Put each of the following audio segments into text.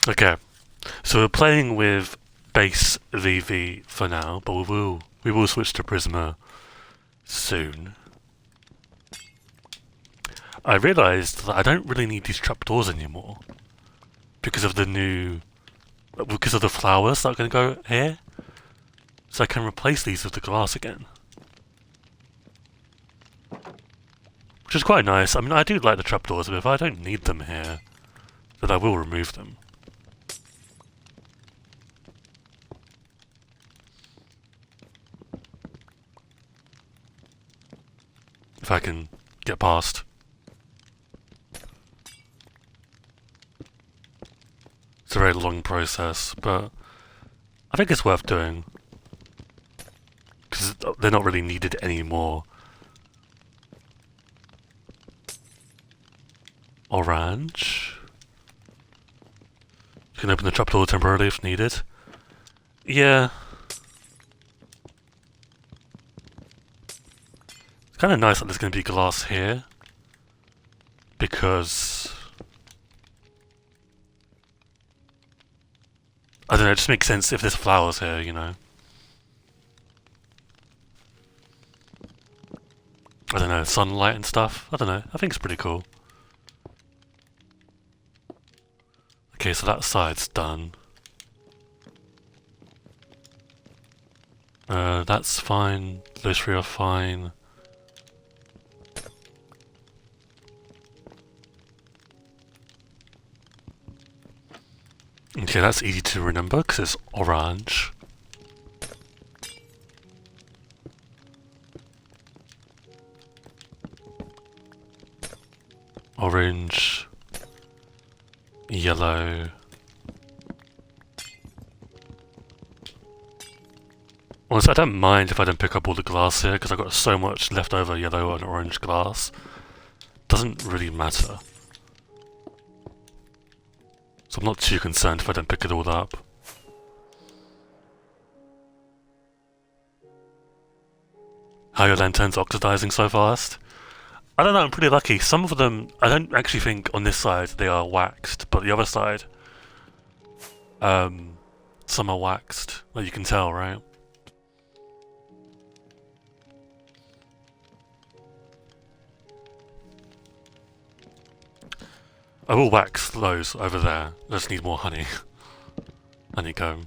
Okay, so we're playing with base VV for now, but we will switch to Prisma soon. I realised that I don't really need these trapdoors anymore because of the flowers that are going to go here. So I can replace these with the glass again, which is quite nice. I mean, I do like the trapdoors, but if I don't need them here, then I will remove them. If I can get past. It's a very long process, but I think it's worth doing. Because they're not really needed anymore. Orange. You can open the trapdoor temporarily if needed. Yeah. It's kind of nice that there's going to be glass here. Because I don't know, it just makes sense if there's flowers here, you know. I don't know, sunlight and stuff. I don't know, I think it's pretty cool. Okay, so that side's done. That's fine. Those three are fine. Okay, that's easy to remember because it's orange. Orange. Yellow. Honestly, I don't mind if I don't pick up all the glass here because I've got so much leftover yellow and orange glass. Doesn't really matter. So I'm not too concerned if I don't pick it all up. How are your lanterns oxidizing so fast? I don't know, I'm pretty lucky. Some of them, I don't actually think on this side they are waxed, but the other side, some are waxed. Well, you can tell, right? I will wax those over there. I just need more honey. Honeycomb.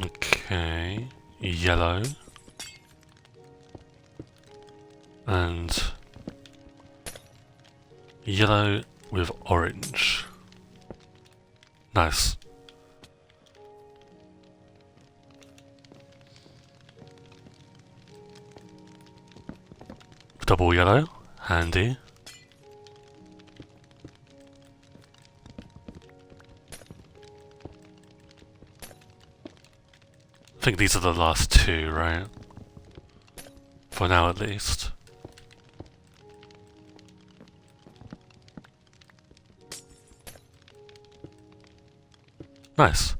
Okay. Yellow. And yellow with orange. Nice. Double yellow, handy. I think these are the last two, right? For now at least. Nice.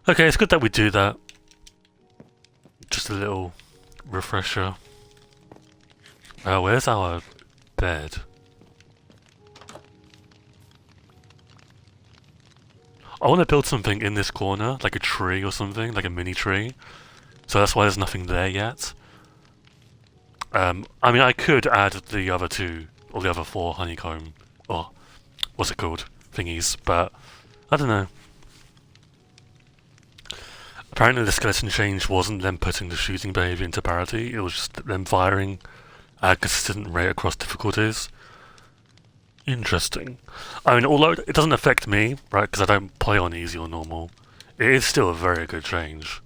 Okay, it's good that we do that. Just a little refresher. Where's our bed? I want to build something in this corner, like a tree or something, like a mini tree. So that's why there's nothing there yet. I mean, I could add the other two, or the other four honeycomb, or what's it called, thingies, but I don't know. Apparently the skeleton change wasn't them putting the shooting behaviour into parity, it was just them firing at a consistent rate across difficulties. Interesting. I mean, although it doesn't affect me, right, because I don't play on easy or normal, it is still a very good change.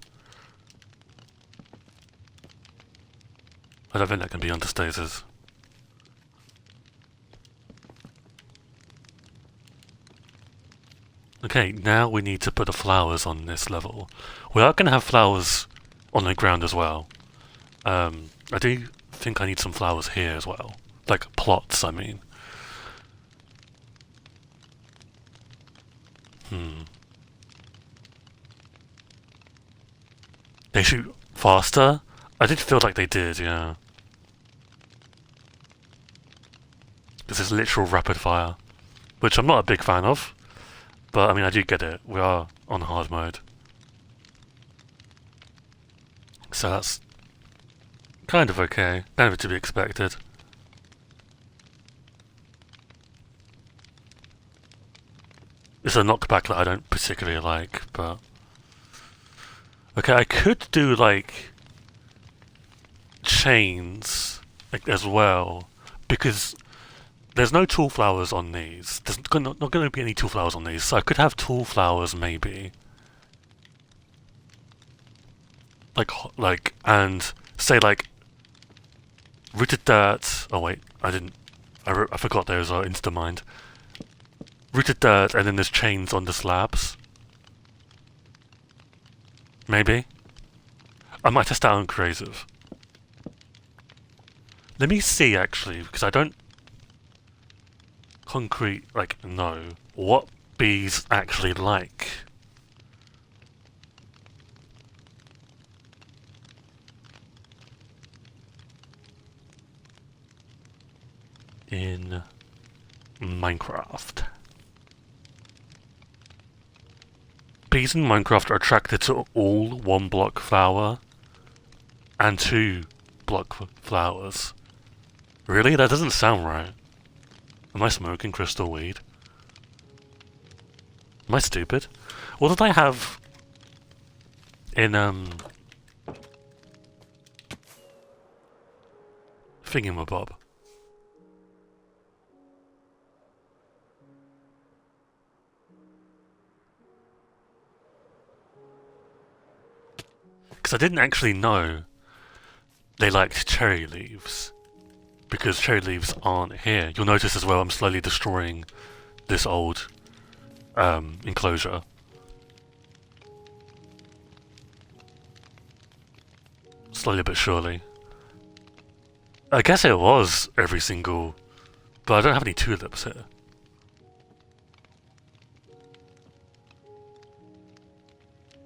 I don't think that can be understated. Okay, now we need to put the flowers on this level. We are going to have flowers on the ground as well. I do think I need some flowers here as well. Like plots, I mean. They shoot faster? I did feel like they did, yeah. This is literal rapid fire, which I'm not a big fan of, but I mean, I do get it. We are on hard mode. So that's kind of okay, kind of to be expected. It's a knockback that I don't particularly like, but... Okay, I could do, like, chains like, as well, because there's no tool flowers on these. There's not going to be any tool flowers on these, so I could have tool flowers, maybe. Like, and say, like, rooted dirt... Oh, wait, I forgot those are Instamind. Rooted dirt, and then there's chains on the slabs. Maybe. I might test out on creative. Let me see, actually, because I don't know what bees actually like. In Minecraft. Bees in Minecraft are attracted to all 1-block flower and 2-block flowers. Really? That doesn't sound right. Am I smoking crystal weed? Am I stupid? What did I have in, Thingamabob? Because I didn't actually know they liked cherry leaves. Because cherry leaves aren't here. You'll notice as well I'm slowly destroying this old enclosure. Slowly but surely. I guess it was every single... But I don't have any tulips here.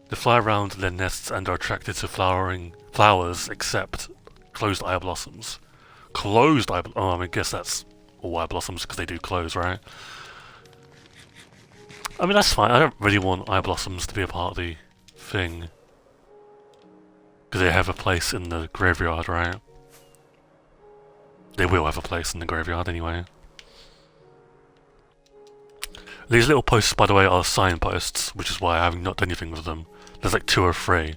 They fly around their nests and are attracted to flowering flowers except closed eye blossoms. Closed eye blossoms? Oh, I guess that's all eye blossoms because they do close, right? I mean, that's fine. I don't really want eye blossoms to be a part of the thing. Because they have a place in the graveyard, right? They will have a place in the graveyard anyway. These little posts, by the way, are signposts, which is why I have not done anything with them. There's like 2 or 3.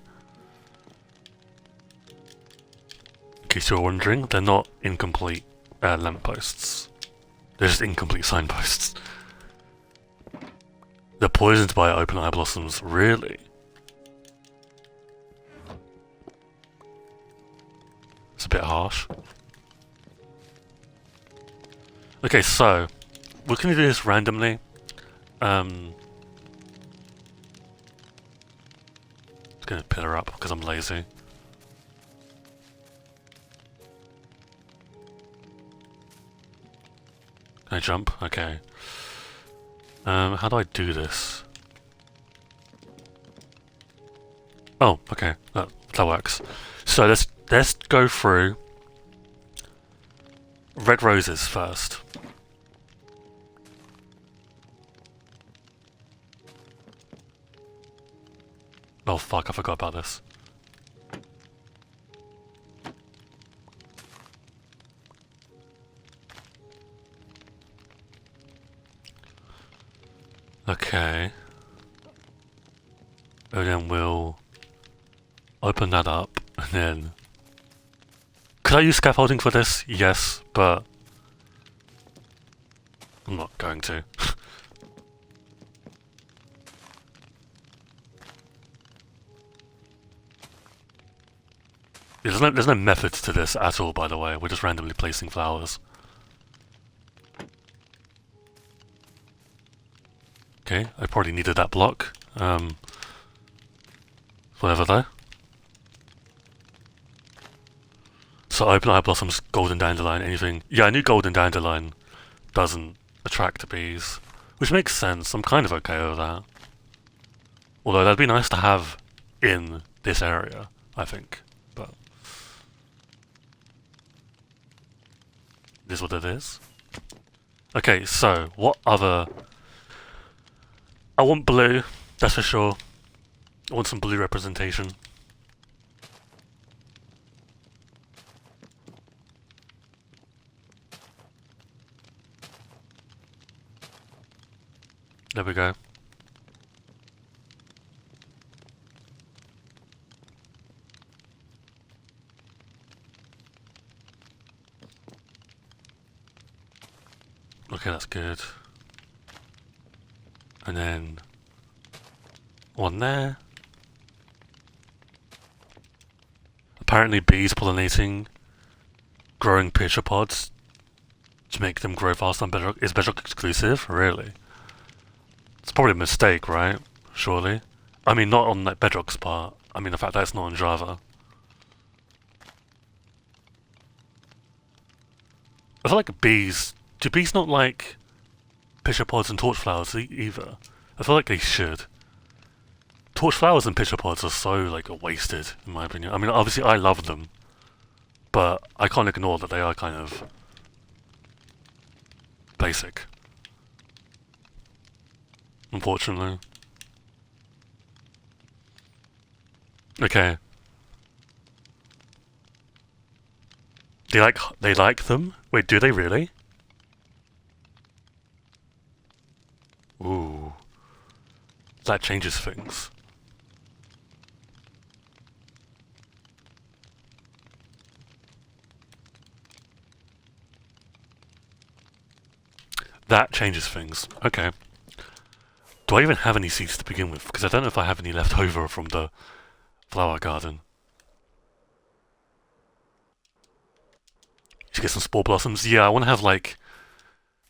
In case you're wondering, they're not incomplete lampposts. They're just incomplete signposts. They're poisoned by open eye blossoms, really? It's a bit harsh. Okay, so we're going to do this randomly. I'm going to pillar up because I'm lazy. Can I jump? Okay. How do I do this? Oh, okay. That works. So let's go through red roses first. Oh fuck, I forgot about this. Okay. And then we'll open that up, and then... Could I use scaffolding for this? Yes, but... I'm not going to. There's no method to this at all, by the way. We're just randomly placing flowers. Okay, I probably needed that block. Whatever though. So open eye blossoms, golden dandelion, anything. Yeah, I knew golden dandelion doesn't attract bees. Which makes sense, I'm kind of okay with that. Although that'd be nice to have in this area, I think. But this is what it is. Okay, so what other... I want blue, that's for sure. I want some blue representation. There we go. Okay, that's good. And then one there. Apparently bees pollinating growing pitcher pods to make them grow faster on Bedrock is Bedrock exclusive? Really? It's probably a mistake, right? Surely. I mean, not on like Bedrock's part. I mean, the fact that it's not on Java. I feel like bees... Do bees not like pitcher pods and torch flowers either? I feel like they should. Torch flowers and pitcher pods are so like wasted, in my opinion. I mean, obviously I love them, but I can't ignore that they are kind of basic. Unfortunately. Okay. They like them? Wait, do they really? Ooh. That changes things. That changes things. Okay. Do I even have any seeds to begin with? Because I don't know if I have any left over from the flower garden. To get some spore blossoms. Yeah, I want to have like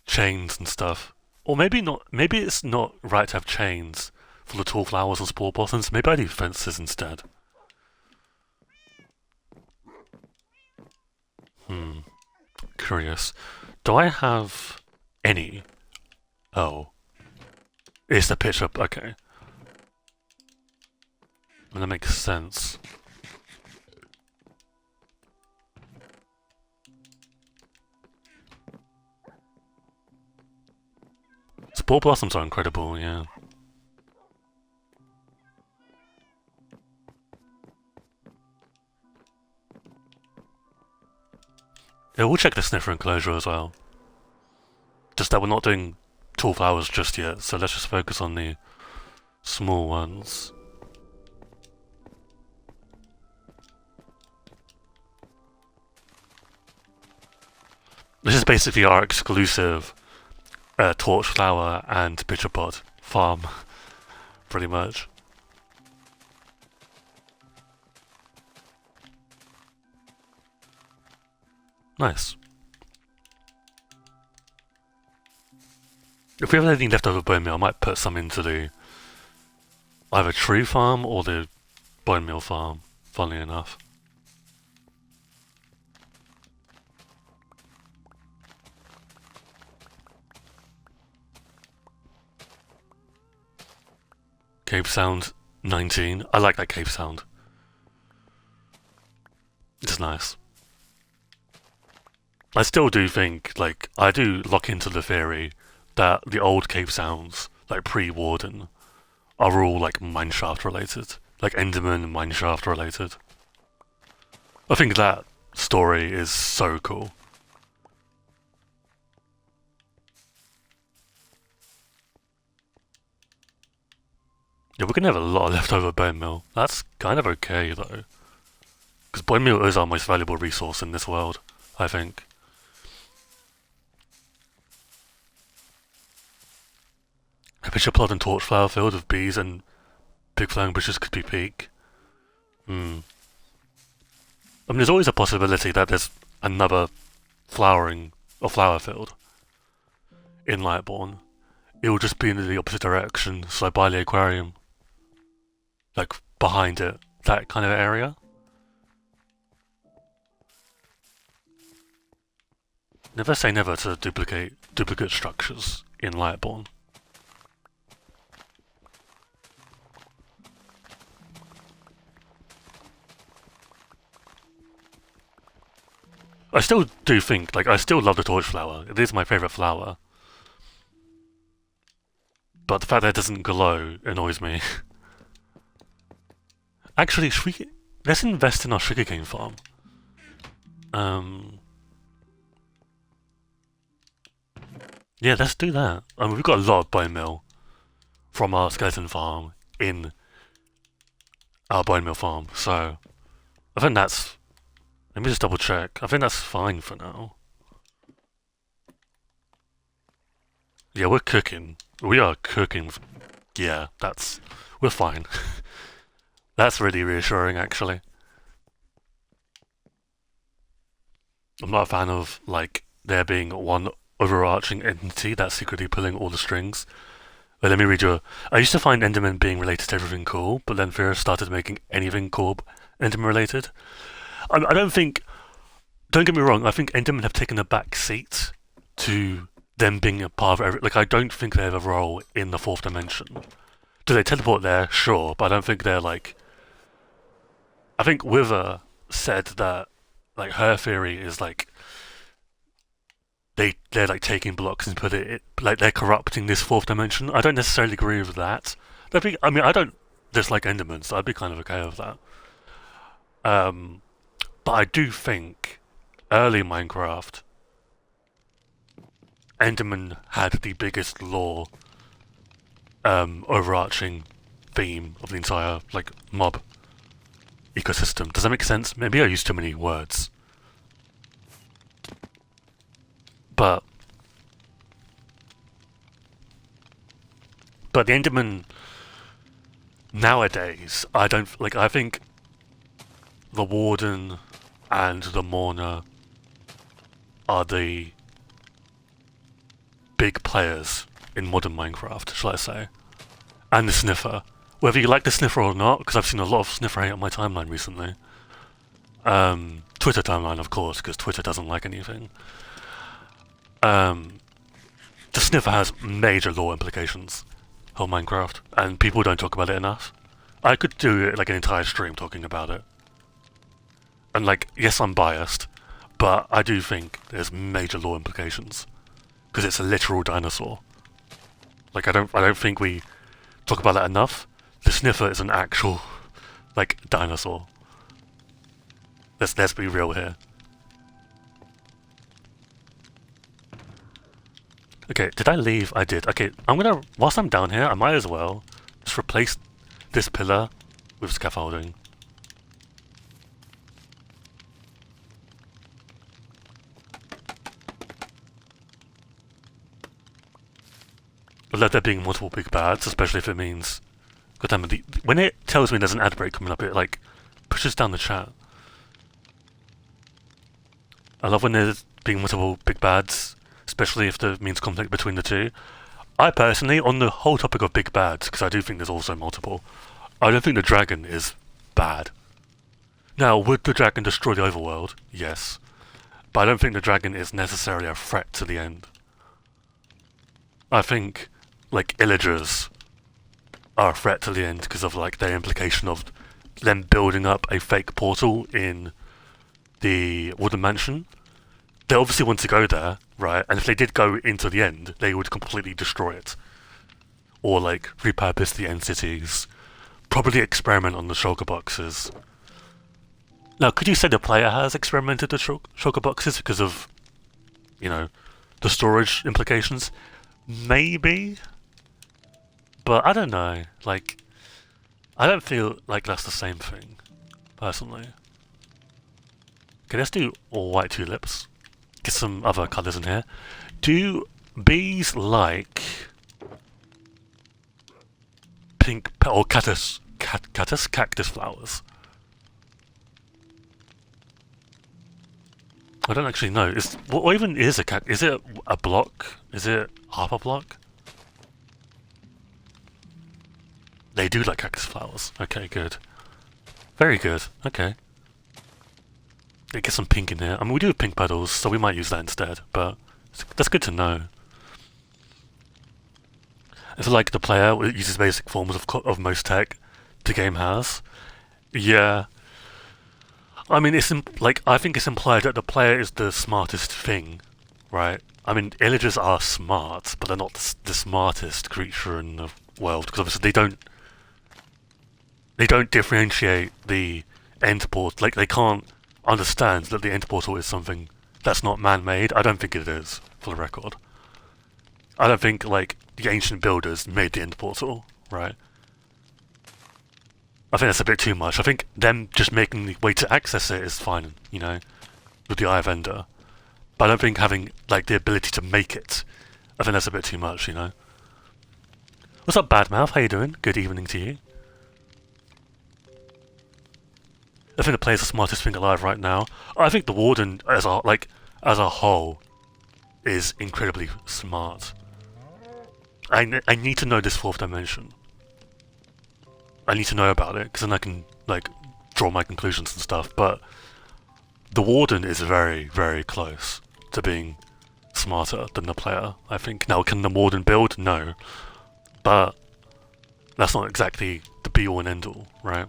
chains and stuff. Or maybe not. Maybe it's not right to have chains for the tall flowers and spore blossoms. Maybe I do fences instead. Curious. Do I have any? Oh. It's the pitch up. Okay. And that makes sense. Spore blossoms are incredible, yeah. Yeah, we'll check the sniffer enclosure as well. Just that we're not doing tall flowers just yet, so let's just focus on the small ones. This is basically our exclusive torch flower and pitcher pod farm, pretty much. Nice. If we have anything left over bone meal, I might put some into the either tree farm or the bone meal farm, funnily enough. Cave sound 19. I like that cave sound. It's nice. I still do think, like, I do lock into the theory that the old cave sounds, like pre-Warden, are all like mineshaft related. Like Enderman and mineshaft related. I think that story is so cool. Yeah, we're gonna have a lot of leftover bone meal. That's kind of okay though. Because bone meal is our most valuable resource in this world, I think. A pitcher plot and torch flower field of bees and big flowering bushes could be peak. I mean, there's always a possibility that there's another flowering or flower field in Lightbourne. It will just be in the opposite direction, so by the aquarium. Like, behind it, that kind of area. Never say never to duplicate structures in Lightbourne. I still do think, like, I still love the torch flower. It is my favourite flower. But the fact that it doesn't glow annoys me. Actually, let's invest in our sugarcane farm. Yeah, let's do that. I mean, we've got a lot of bone meal from our skeleton farm in our bone meal farm, so I think that's. Let me just double check. I think that's fine for now. Yeah, we're cooking. We are cooking. Yeah, we're fine. That's really reassuring, actually. I'm not a fan of like there being one overarching entity that's secretly pulling all the strings. But let me read you. I used to find Enderman being related to everything cool, but then Fear started making anything cool Enderman related. I don't think. Don't get me wrong. I think Endermen have taken a back seat to them being a part of like, I don't think they have a role in the fourth dimension. Do they teleport there? Sure, but I don't think they're like. I think Wither said that, like, her theory is like they're like taking blocks and put it like they're corrupting this fourth dimension. I don't necessarily agree with that. I mean, I don't dislike Endermen, so I'd be kind of okay with that. But I do think early Minecraft, Enderman had the biggest lore, overarching theme of the entire like mob ecosystem. Does that make sense? Maybe I use too many words. But the Enderman nowadays, I don't like. I think the Warden and the Mourner are the big players in modern Minecraft, shall I say? And the Sniffer. Whether you like the Sniffer or not, because I've seen a lot of Sniffer hate on my timeline recently. Twitter timeline, of course, because Twitter doesn't like anything. The Sniffer has major lore implications of Minecraft, and people don't talk about it enough. I could do like an entire stream talking about it. And like, yes, I'm biased, but I do think there's major lore implications because it's a literal dinosaur. Like, I don't think we talk about that enough. The Sniffer is an actual like dinosaur. Let's be real here. Okay, did I leave? I did. Okay, whilst I'm down here, I might as well just replace this pillar with scaffolding. Let there being multiple big bads, especially if it means. God damn it, when it tells me there's an ad break coming up, it like pushes down the chat. I love when there's being multiple big bads, especially if there means conflict between the two. I personally, on the whole topic of big bads, because I do think there's also multiple, I don't think the dragon is bad. Now, would the dragon destroy the overworld? Yes. But I don't think the dragon is necessarily a threat to the end. I think, like, illagers are a threat to the end because of, like, their implication of them building up a fake portal in the Wooden Mansion. They obviously want to go there, right? And if they did go into the end, they would completely destroy it. Or, like, repurpose the end cities. Probably experiment on the shulker boxes. Now, could you say the player has experimented with shulker boxes because of, you know, the storage implications? Maybe? But I don't know. Like, I don't feel like that's the same thing, personally. Okay, let's do all white tulips. Get some other colours in here. Do bees like pink or cactus flowers? I don't actually know. What even is a cactus? Is it a block? Is it half a block? They do like cactus flowers. Okay, good. Very good. Okay. Get some pink in here. I mean, we do have pink petals, so we might use that instead, but that's good to know. I feel like the player uses basic forms of most tech the game has. Yeah. I mean, like I think it's implied that the player is the smartest thing, right? I mean, illagers are smart, but they're not the smartest creature in the world because obviously they don't differentiate the end portal. Like they can't understand that the end portal is something that's not man-made. I don't think it is, for the record. I don't think like the ancient builders made the end portal, right? I think that's a bit too much. I think them just making the way to access it is fine, you know, with the Eye of Ender. But I don't think having like the ability to make it, I think that's a bit too much, you know. What's up, Badmouth? How you doing? Good evening to you. I think the player's the smartest thing alive right now. I think the Warden as a whole is incredibly smart. I need to know this fourth dimension. I need to know about it because then I can like draw my conclusions and stuff. But the Warden is very, very close to being smarter than the player, I think. Now, can the Warden build? No, but that's not exactly the be-all and end-all, right?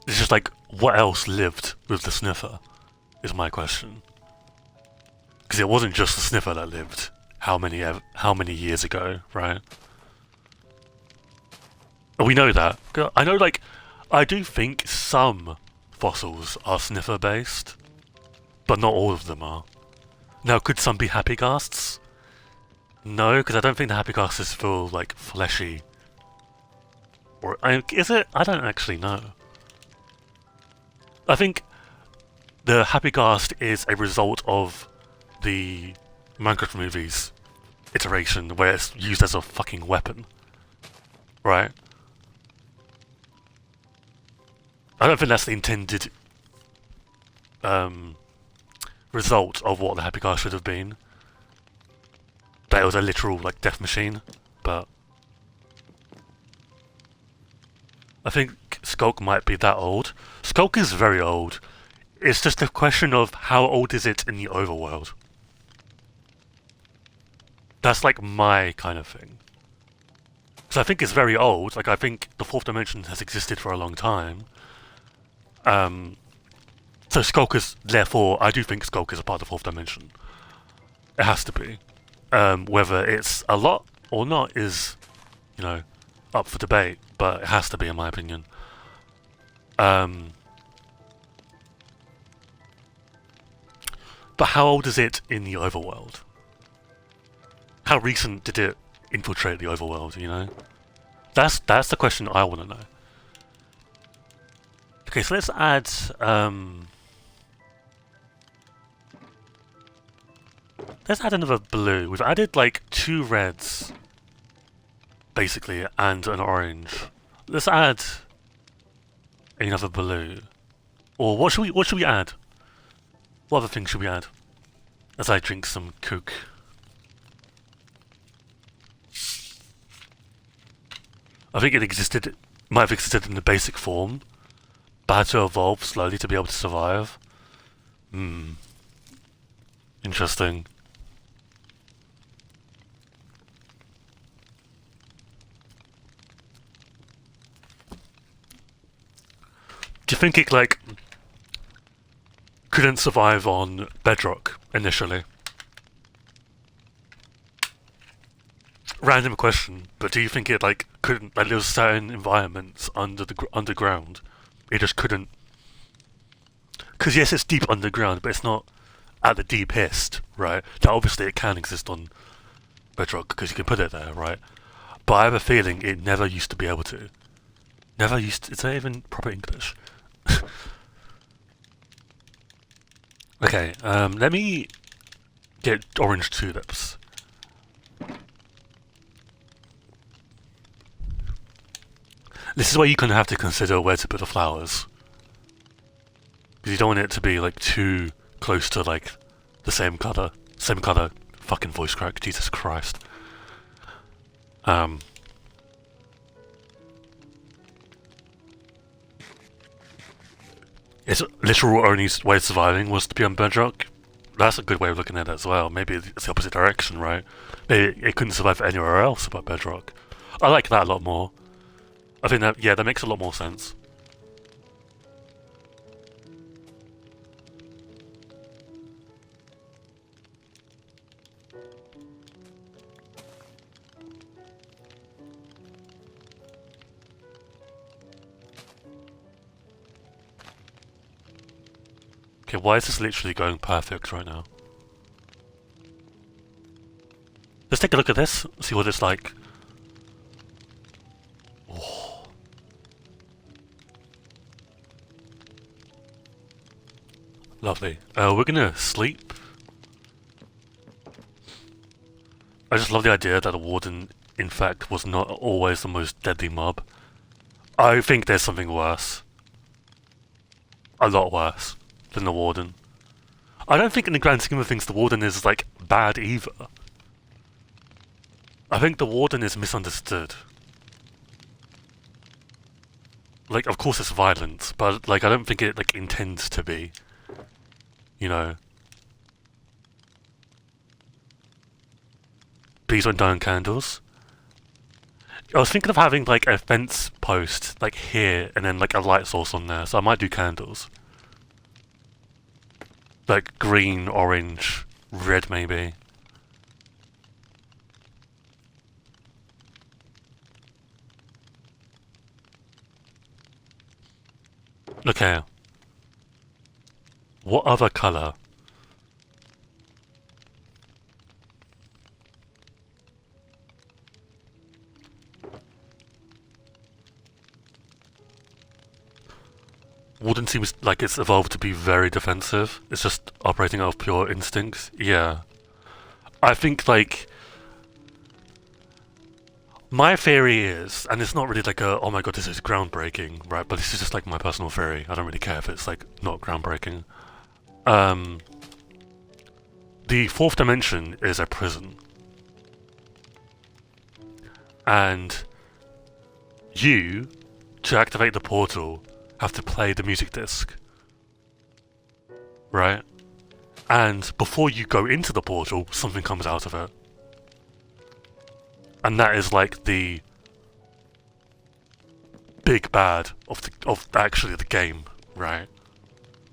It's just like, what else lived with the Sniffer, is my question. Because it wasn't just the Sniffer that lived how many years ago, right? And we know that. I know, like, I do think some fossils are Sniffer based, but not all of them are. Now, could some be Happy Ghasts? No, because I don't think the Happy Ghasts feel like fleshy. Or is it? I don't actually know. I think the Happy Ghast is a result of the Minecraft movies iteration where it's used as a fucking weapon. Right? I don't think that's the intended result of what the Happy Ghast should have been. That it was a literal like death machine, but I think Skulk might be that old. Skulk is very old. It's just a question of how old is it in the overworld. That's like my kind of thing. So I think it's very old. Like I think the fourth dimension has existed for a long time. So Skulk is, therefore, I do think Skulk is a part of the fourth dimension. It has to be. Whether it's a lot or not is, you know, up for debate, but it has to be in my opinion. But how old is it in the overworld? How recent did it infiltrate the overworld, you know? That's the question I want to know. Okay, so let's add another blue. We've added like 2 reds basically and an orange. Let's add another blue. Or what should we add? What other things should we add? As I drink some Coke. I think it might have existed in the basic form, but had to evolve slowly to be able to survive. Interesting. Do you think it, like, couldn't survive on bedrock initially? Random question, but do you think it, like, couldn't, like, there was certain environments underground, it just couldn't? Because yes, it's deep underground, but it's not at the deepest, right? Now, obviously, it can exist on bedrock because you can put it there, right? But I have a feeling it never used to be able to. Never used to. Is that even proper English? Okay, let me get orange tulips. This is where you kind of have to consider where to put the flowers. Because you don't want it to be, like, too close to, like, the same colour. Same colour. Fucking voice crack, Jesus Christ. Its literal only way of surviving was to be on bedrock. That's a good way of looking at it as well. Maybe it's the opposite direction, right? Maybe it couldn't survive anywhere else but bedrock. I like that a lot more. I think that, yeah, that makes a lot more sense. Okay, why is this literally going perfect right now? Let's take a look at this, see what it's like. Oh. Lovely. We're gonna sleep. I just love the idea that the warden, in fact, was not always the most deadly mob. I think there's something worse. A lot worse than the warden. I don't think in the grand scheme of things the warden is, like, bad either. I think the warden is misunderstood. Like, of course it's violent, but, like, I don't think it, like, intends to be. You know? Please don't die on candles. I was thinking of having, like, a fence post, like, here, and then, like, a light source on there, so I might do candles. Like, green, orange, red, maybe. Look here. What other colour? Warden seems like it's evolved to be very defensive. It's just operating out of pure instincts. Yeah. I think, like... My theory is, and it's not really like a, oh my god, this is groundbreaking, right? But this is just like my personal theory. I don't really care if it's like not groundbreaking. The fourth dimension is a prison. And you, to activate the portal, have to play the music disc. Right? And before you go into the portal, something comes out of it. And that is like the big bad of actually the game, right?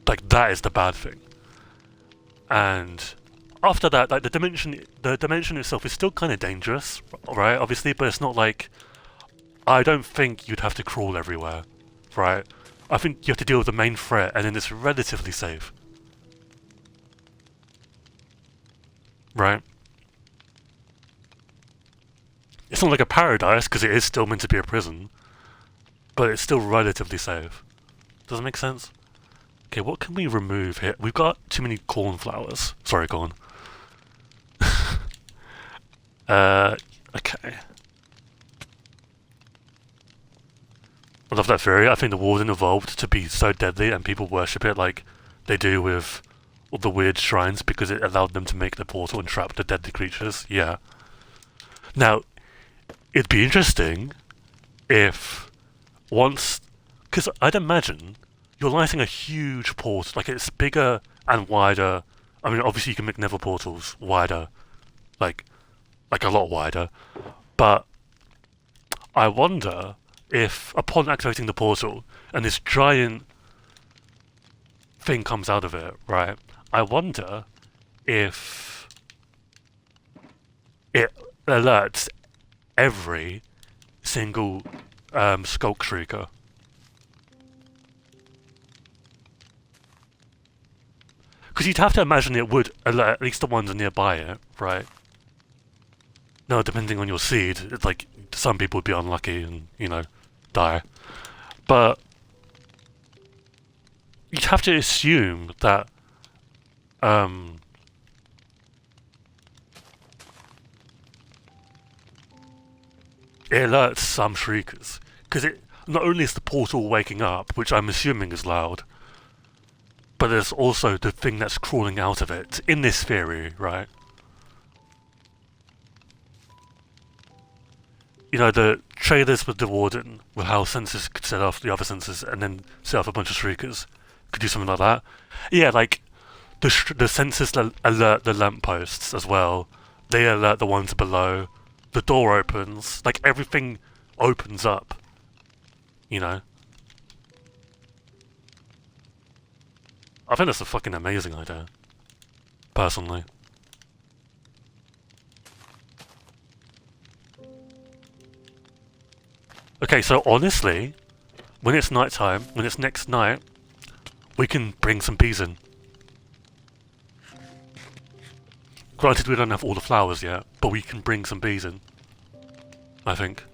Like that is the bad thing. And after that, like the dimension itself is still kind of dangerous, right? Obviously, but it's not like I don't think you'd have to crawl everywhere, right? I think you have to deal with the main threat, and then it's relatively safe, right? It's not like a paradise, because it is still meant to be a prison, but it's still relatively safe. Does that make sense? Okay, what can we remove here? We've got too many cornflowers. Sorry, corn. Okay. I love that theory. I think the warden evolved to be so deadly and people worship it like they do with all the weird shrines because it allowed them to make the portal and trap the deadly creatures. Yeah. Now, it'd be interesting if once... Because I'd imagine you're lighting a huge portal, like it's bigger and wider. I mean, obviously you can make nether portals wider, like a lot wider. But I wonder if, upon activating the portal, and this giant thing comes out of it, right? I wonder if it alerts every single Skulk Shrieker. Because you'd have to imagine it would alert at least the ones nearby it, right? Now, depending on your seed, it's like some people would be unlucky and, you know, die. But you'd have to assume that it alerts some shriekers. Because it not only is the portal waking up, which I'm assuming is loud, but there's also the thing that's crawling out of it, in this theory, right? You know, the trailers with the warden, with how sensors could set off the other sensors and then set off a bunch of shriekers, could do something like that. Yeah, like, the sensors alert the lampposts as well. They alert the ones below. The door opens. Like, everything opens up. You know? I think that's a fucking amazing idea. Personally. Okay, so honestly, when it's nighttime, when it's next night, we can bring some bees in. Granted, we don't have all the flowers yet, but we can bring some bees in. I think.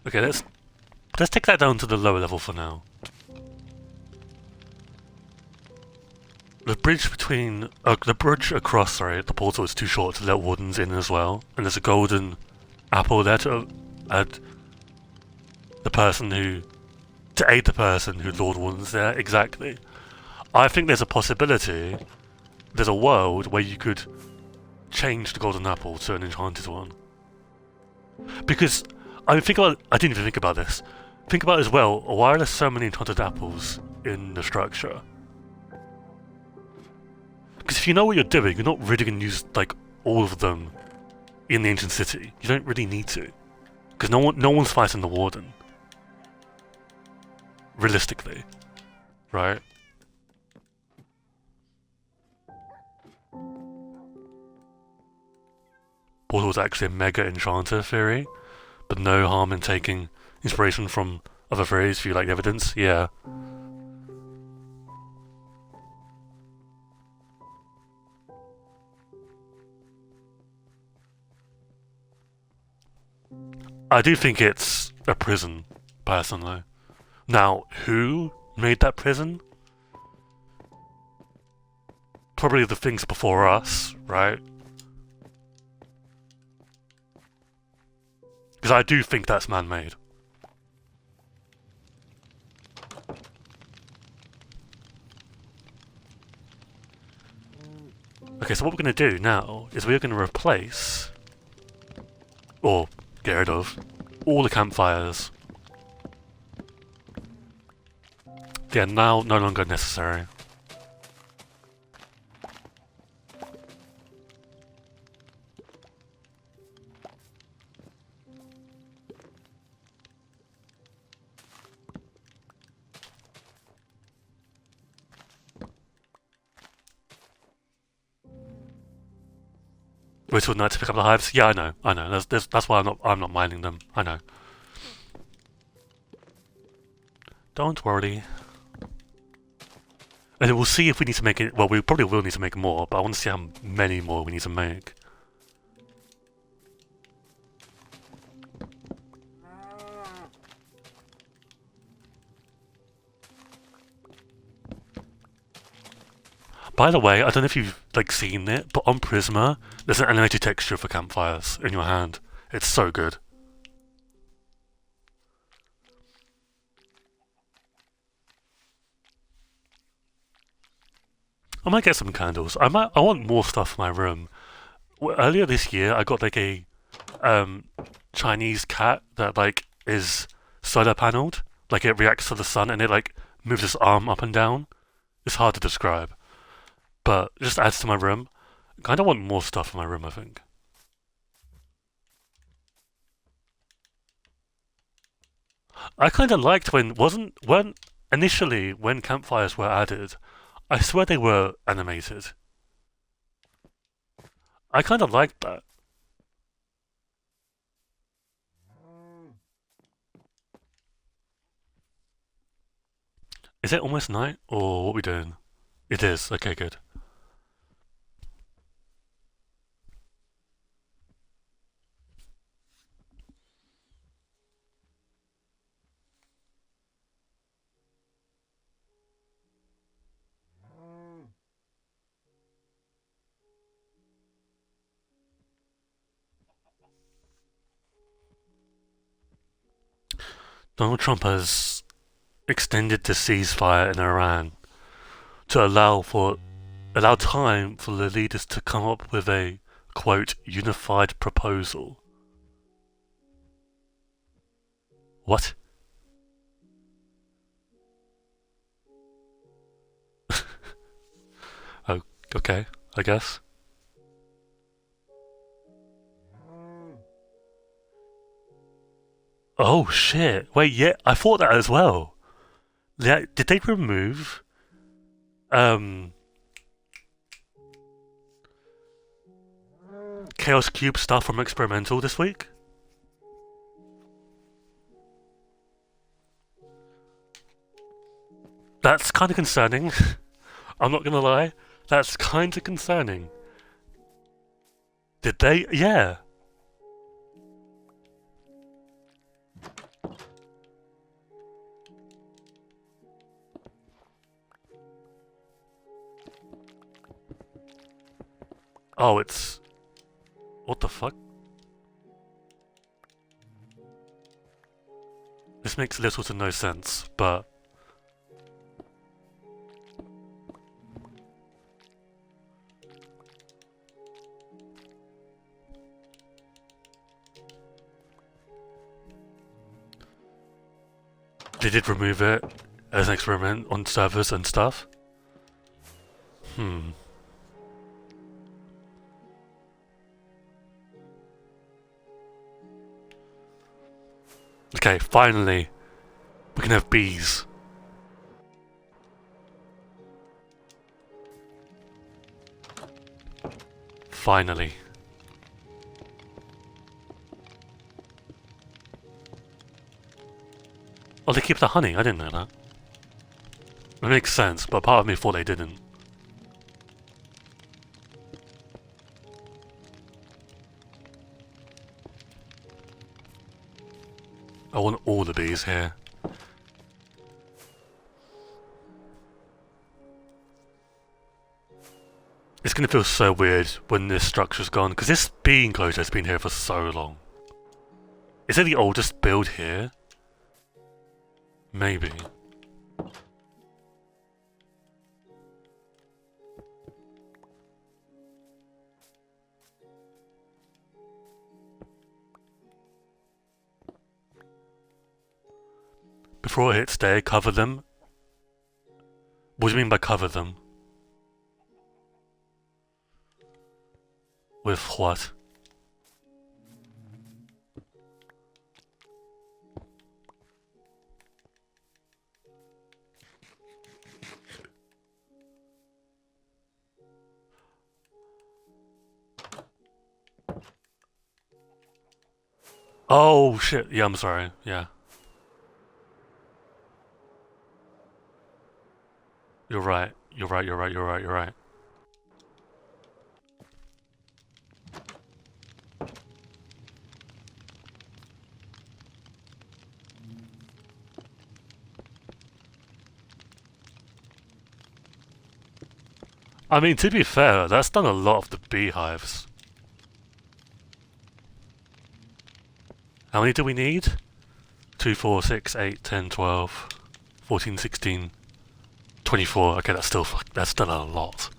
Okay, let's take that down to the lower level for now. The bridge between the bridge across, sorry, the portal is too short to let wardens in as well, and there's a golden apple there to add the person who to aid the person who Lord Warden's there. Exactly. I think there's a possibility. There's a world where you could change the golden apple to an enchanted one. Because I mean, I didn't even think about this. Think about it as well. Why are there so many enchanted apples in the structure? Because if you know what you're doing, you're not really going to use like all of them in the ancient city. You don't really need to, because no one's fighting the warden. Realistically, right? Portal's actually a mega enchanter theory, but no harm in taking inspiration from other theories if you like the evidence. Yeah. I do think it's a prison, personally. Now, who made that prison? Probably the things before us, right? Because I do think that's man-made. Okay, so what we're going to do now is we're going to replace, or get rid of, all the campfires. They are now no longer necessary. Wait till night to pick up the hives. Yeah, I know. That's why I'm not mining them. I know. Don't worry. And we'll see if we need to make it. Well, we probably will need to make more, but I want to see how many more we need to make. By the way, I don't know if you've like seen it, but on Prisma, there's an animated texture for campfires in your hand. It's so good. I might get some candles. I want more stuff for my room. Earlier this year, I got like a Chinese cat that like is solar paneled. Like it reacts to the sun and it like moves its arm up and down. It's hard to describe, but it just adds to my room. I kind of want more stuff in my room, I think. I kind of liked when initially when campfires were added. I swear they were animated. I kind of liked that. Is it almost night, or what are we doing? It is. Okay, good. Donald Trump has extended the ceasefire in Iran to allow time for the leaders to come up with a quote unified proposal. What? Oh, okay, I guess. Oh shit! Wait, yeah, I thought that as well. Yeah, did they remove um Chaos Cube stuff from experimental this week? That's kind of concerning. I'm not gonna lie. That's kind of concerning. Did they? Yeah. Oh, it's... What the fuck? This makes little to no sense, but... They did remove it as an experiment on servers and stuff. Okay, finally, we can have bees. Finally. Oh, they keep the honey. I didn't know that. It makes sense, but part of me thought they didn't. I want all the bees here. It's gonna feel so weird when this structure's gone, because this bee enclosure has been here for so long. Is it the oldest build here? Maybe. Before it hits day, cover them. What do you mean by cover them? With what? Oh shit, yeah, I'm sorry, yeah. You're right, you're right, you're right, you're right, you're right. I mean, to be fair, that's done a lot of the beehives. How many do we need? 2, 4, 6, 8, 10, 12, 14, 16, 24. Okay, that's still a lot.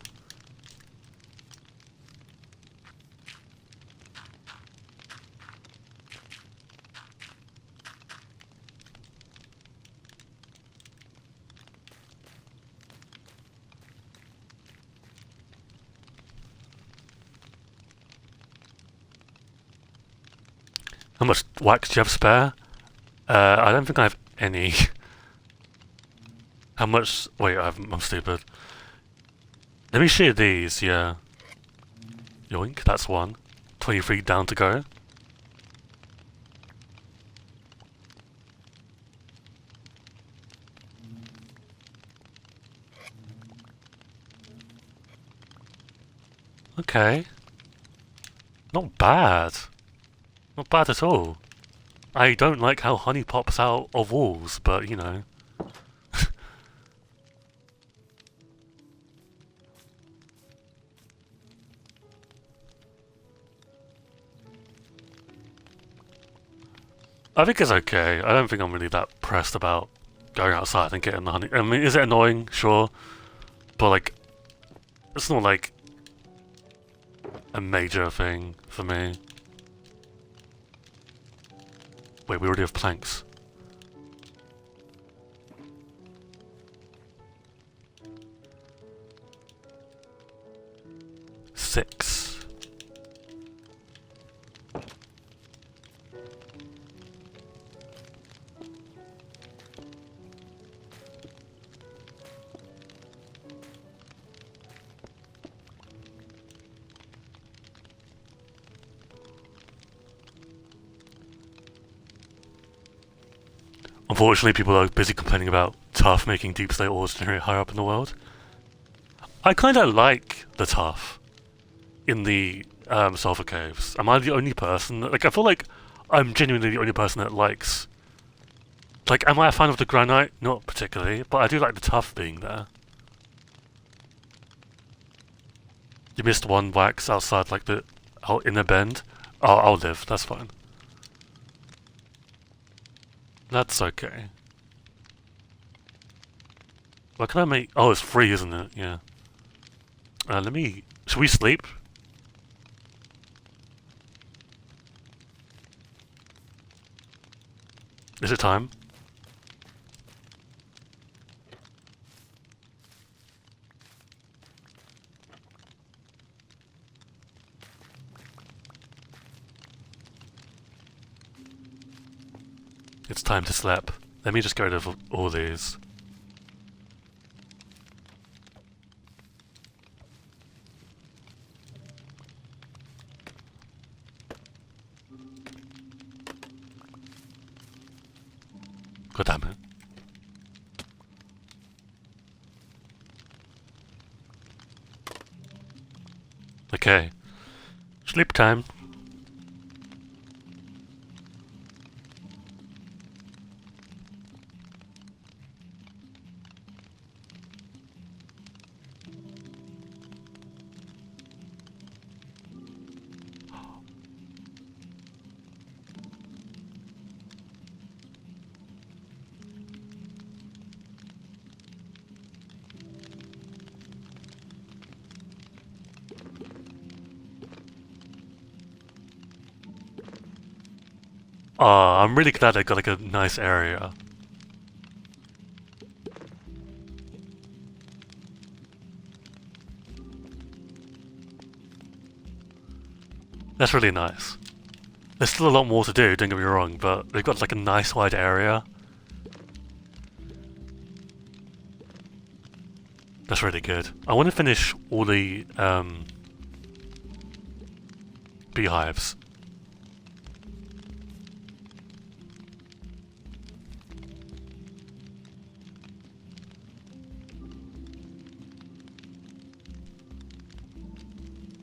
How much wax do you have spare? I don't think I have any. How much? Wait, I'm stupid. Let me share these, yeah. Yoink, that's one. 23 down to go. Okay. Not bad. Not bad at all. I don't like how honey pops out of walls, but you know. I think it's okay. I don't think I'm really that pressed about going outside and getting the honey. I mean, is it annoying? Sure. But like, it's not like a major thing for me. Wait, we already have planks. 6. Unfortunately, people are busy complaining about Tough making Deep Slate ores generate higher up in the world. I kind of like the Tough in the sulfur caves. Am I the only person? Like, I feel like I'm genuinely the only person that likes. Like, am I a fan of the granite? Not particularly, but I do like the Tough being there. You missed one wax outside, like out in the bend. I'll live. That's fine. That's okay. What can I make? Oh, it's free, isn't it? Yeah. Let me. Should we sleep? Is it time? It's time to sleep. Let me just get rid of all these. God damn it. Okay. Sleep time. I'm really glad I got like a nice area. That's really nice. There's still a lot more to do, don't get me wrong, but they've got like a nice wide area. That's really good. I want to finish all the beehives.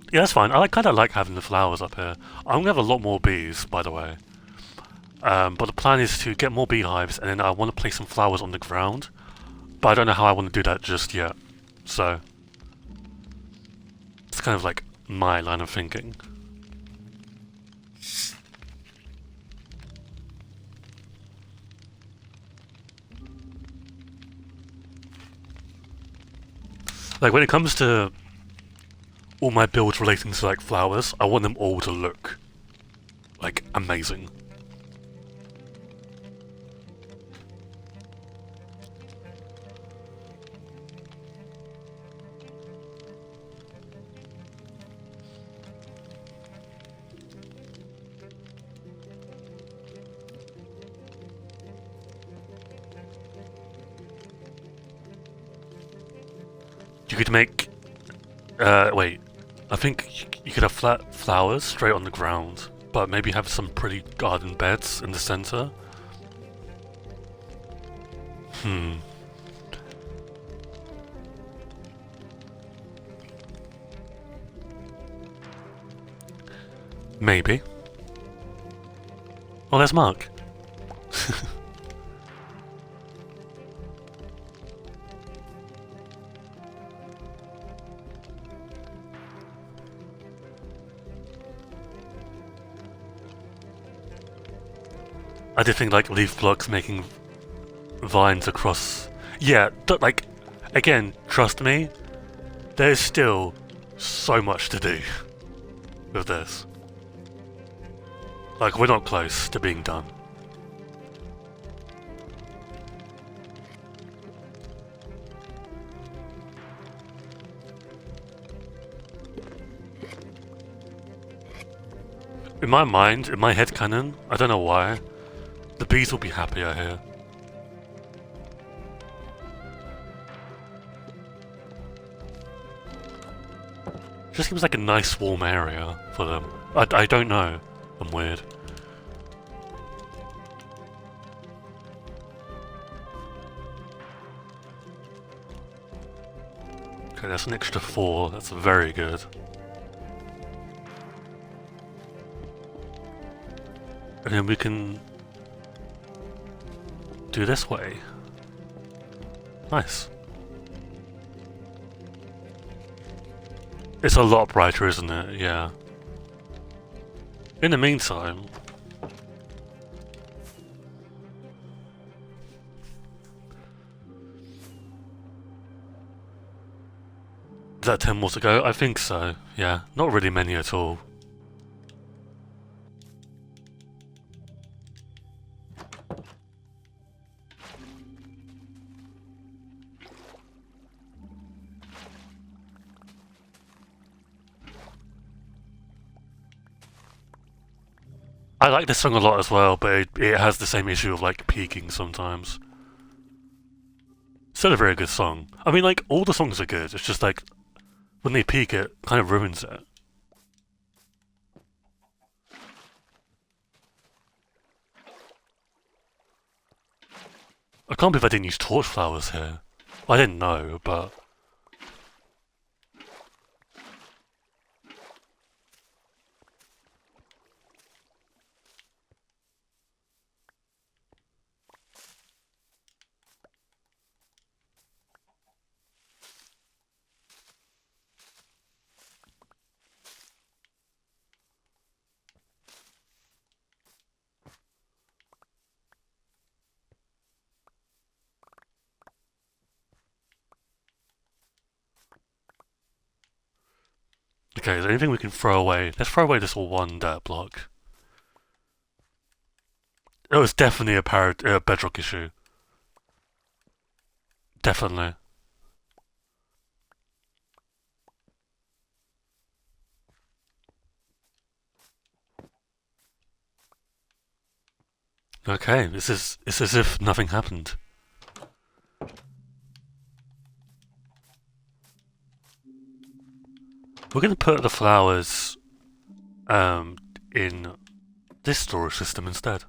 Yeah, that's fine. I kind of like having the flowers up here. I'm gonna have a lot more bees, by the way. But the plan is to get more beehives, and then I want to place some flowers on the ground. But I don't know how I want to do that just yet. So it's kind of like my line of thinking. Like when it comes to all my builds relating to like flowers, I want them all to look like amazing. You could make wait, I think you could have flat flowers straight on the ground, but maybe have some pretty garden beds in the center. Maybe. Oh, there's Mark. I did think like leaf blocks making vines across. Yeah, like, again, trust me, there's still so much to do with this. Like, we're not close to being done. In my mind, in my head canon, I don't know why, the bees will be happier here. Just seems like a nice warm area for them. I don't know. I'm weird. Okay, that's an extra 4. That's very good. And then we can do this way. Nice. It's a lot brighter, isn't it? Yeah. In the meantime... Is that 10 more to go? I think so, yeah. Not really many at all. I like this song a lot as well, but it has the same issue of like peaking sometimes. Still a very good song. I mean, like, all the songs are good, it's just like, when they peak it kind of ruins it. I can't believe I didn't use torch flowers here. I didn't know, but... Okay, is there anything we can throw away? Let's throw away this one dirt block. Oh, it's definitely a bedrock issue. Definitely. Okay, it's as if nothing happened. We're gonna put the flowers in this storage system instead.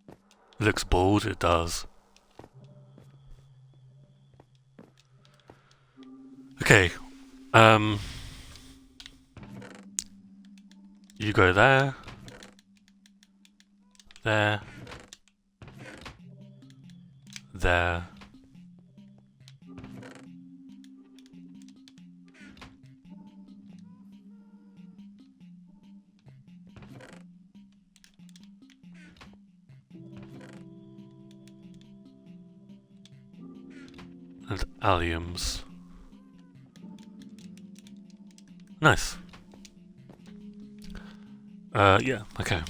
It looks bold, it does. Okay, you go there, there, there. And alliums. Nice. Yeah, okay.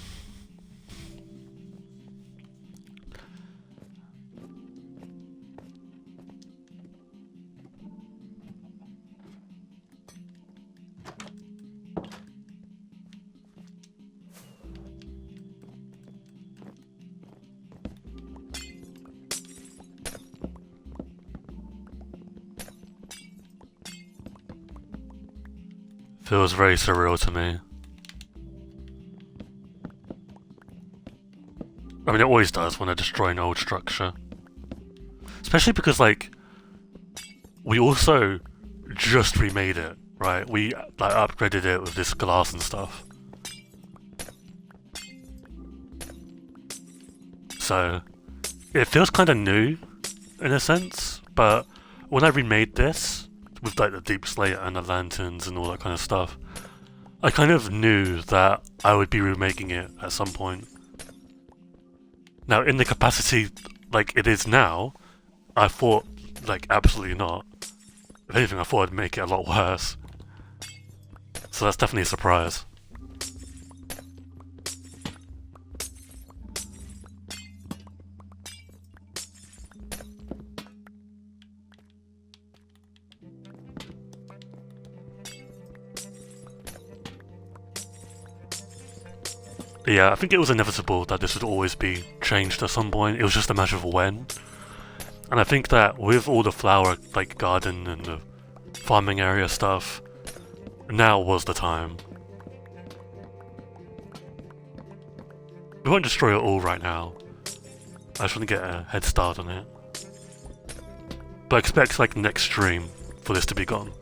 Feels very surreal to me. I mean, it always does when I destroy an old structure. Especially because, like, we also just remade it, right? We, like, upgraded it with this glass and stuff. So, it feels kind of new, in a sense, but when I remade this, with like the deep slate and the lanterns and all that kind of stuff, I kind of knew that I would be remaking it at some point. Now, in the capacity like it is now, I thought, like, absolutely not. If anything, I thought I'd make it a lot worse. So that's definitely a surprise. Yeah, I think it was inevitable that this would always be changed at some point. It was just a matter of when. And I think that with all the flower like garden and the farming area stuff, now was the time. We won't destroy it all right now. I just want to get a head start on it. But I expect like next stream for this to be gone.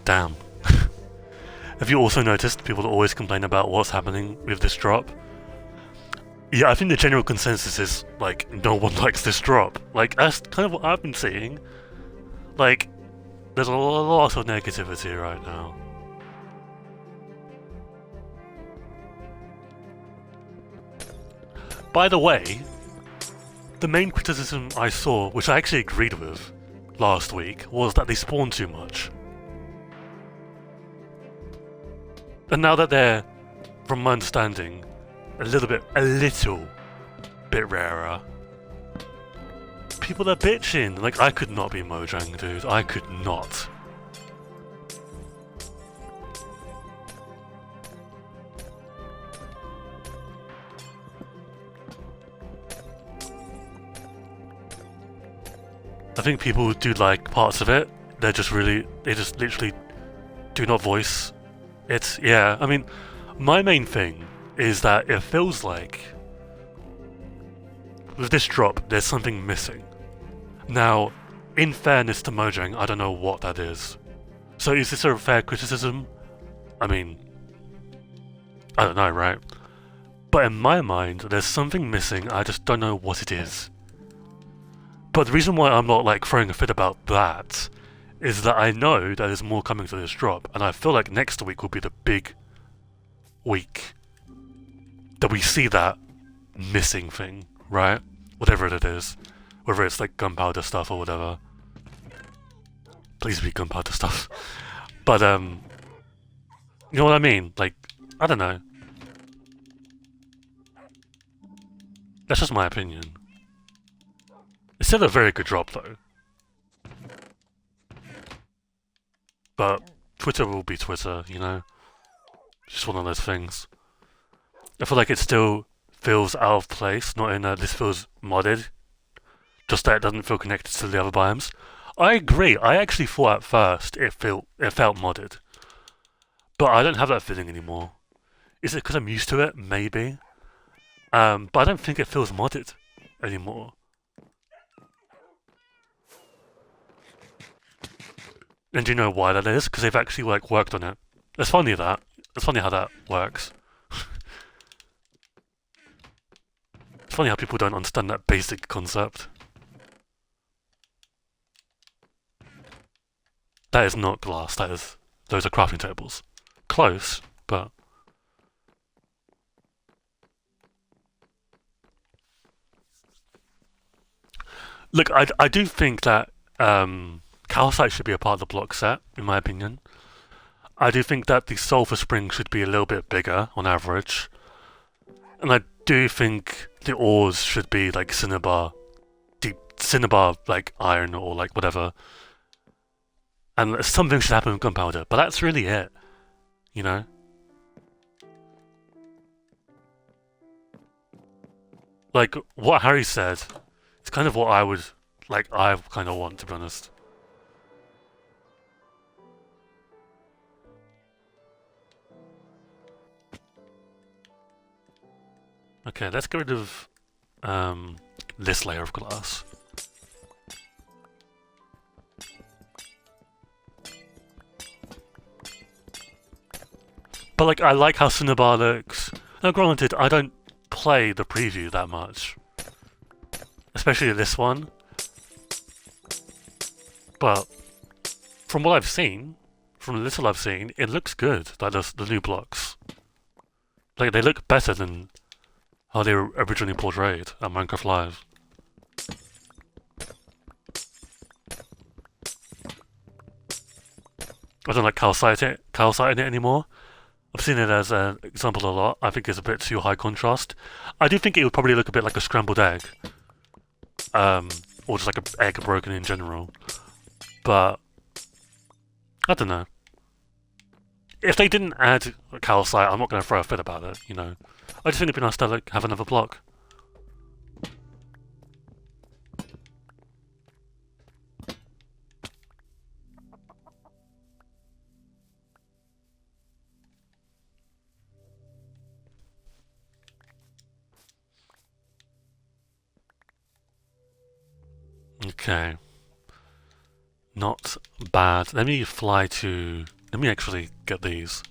Damn. Have you also noticed people always complain about what's happening with this drop? Yeah, I think the general consensus is, like, no one likes this drop. Like, that's kind of what I've been seeing. Like, there's a lot of negativity right now. By the way, the main criticism I saw, which I actually agreed with last week, was that they spawn too much. And now that they're, from my understanding, a little bit rarer, people are bitching. Like, I could not be Mojang, dude. I could not. I think people do like parts of it. They just literally do not voice it. Yeah, I mean, my main thing is that it feels like with this drop, there's something missing. Now, in fairness to Mojang, I don't know what that is. So is this a fair criticism? I mean, I don't know, right? But in my mind, there's something missing, I just don't know what it is. But the reason why I'm not like throwing a fit about that is that I know that there's more coming to this drop, and I feel like next week will be the big week that we see that missing thing, right? Whatever it is. Whether it's like gunpowder stuff or whatever. Please be gunpowder stuff. But, you know what I mean? Like, I don't know. That's just my opinion. It's still a very good drop, though. But Twitter will be Twitter, you know? Just one of those things. I feel like it still feels out of place, not in this feels modded. Just that it doesn't feel connected to the other biomes. I agree, I actually thought at first it felt modded. But I don't have that feeling anymore. Is it because I'm used to it? Maybe. But I don't think it feels modded anymore. And do you know why that is? Because they've actually like worked on it. It's funny that. It's funny how that works. It's funny how people don't understand that basic concept. That is not glass, those are crafting tables. Close, but... Look, I do think that calcite should be a part of the block set, in my opinion. I do think that the sulfur spring should be a little bit bigger on average. And I do think the ores should be like cinnabar, deep cinnabar like iron or like whatever. And something should happen with gunpowder, but that's really it, you know? Like, what Harry said, it's kind of what I would, like, I kind of want, to be honest. Okay, let's get rid of this layer of glass. But like, I like how Cinnabar looks. Now granted, I don't play the preview that much. Especially this one. But from what I've seen, from the little I've seen, it looks good, like the new blocks. Like, they look better than how they were originally portrayed at Minecraft Live. I don't like calciting it anymore. I've seen it as an example a lot. I think it's a bit too high contrast. I do think it would probably look a bit like a scrambled egg. Or just like an egg broken in general. But I don't know. If they didn't add calcite, I'm not going to throw a fit about it, you know. I just think it'd be nice to like, have another block. Okay. Not bad. Let me fly to... Let me actually get these.